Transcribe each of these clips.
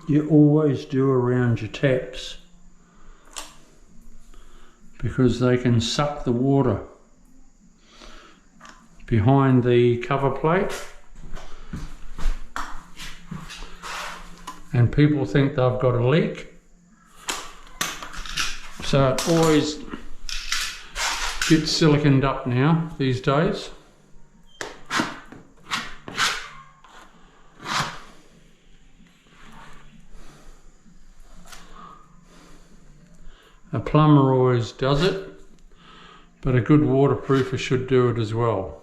you always do around your taps, because they can suck the water behind the cover plate, and people think they've got a leak, so it always gets siliconed up now these days. A plumber always does it, but a good waterproofer should do it as well.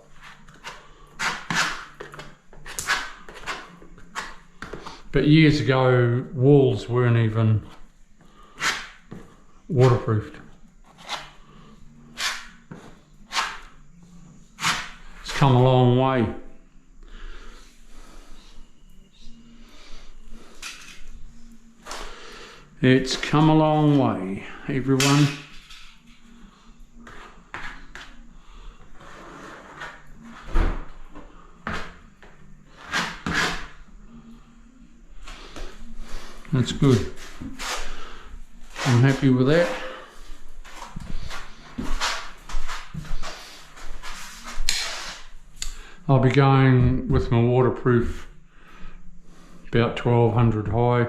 But years ago, walls weren't even waterproofed. It's come a long way. It's come a long way, everyone. That's good. I'm happy with that. I'll be going with my waterproof about 1200 high.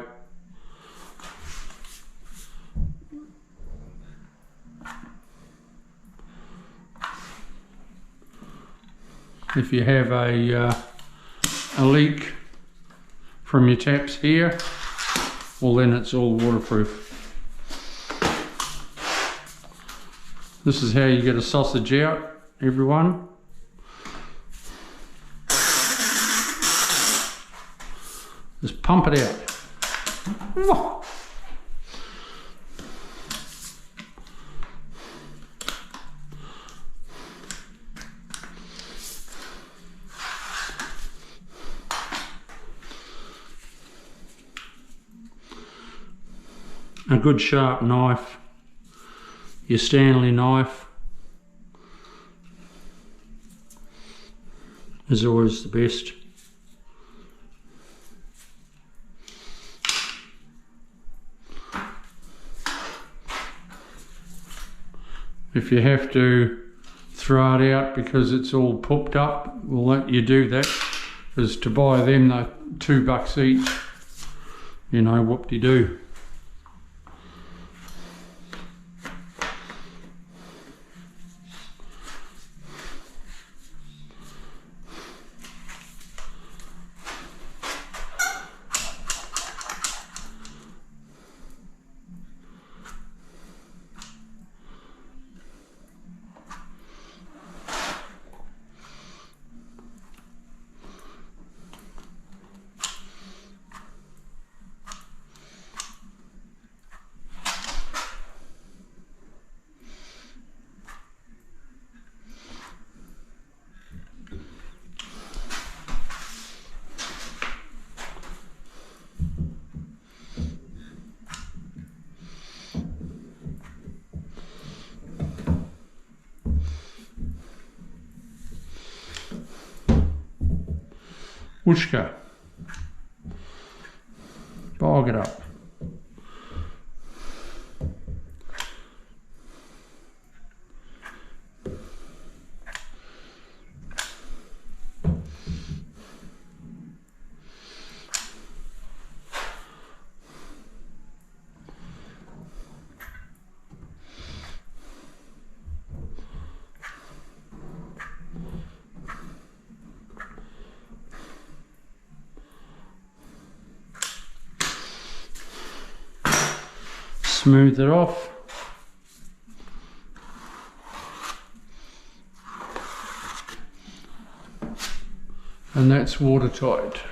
If you have a leak from your taps here, well then it's all waterproof. This is how you get a sausage out, everyone. Just pump it out. A good sharp knife, your Stanley knife, is always the best. If you have to throw it out because it's all popped up, we'll let you do that, because to buy them they're $2 each, you know, whoop-de-doo. Whooshka. Bog it up. Smooth it off. And that's watertight.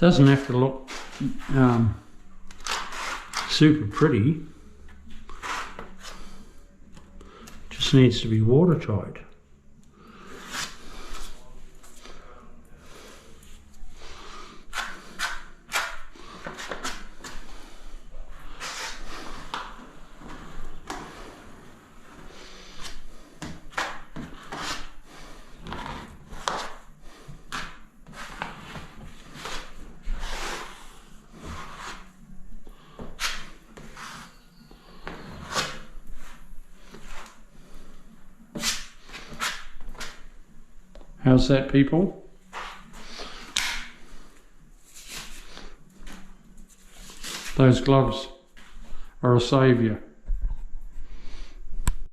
Doesn't have to look super pretty. Just needs to be watertight. How's that, people? Those gloves are a saviour.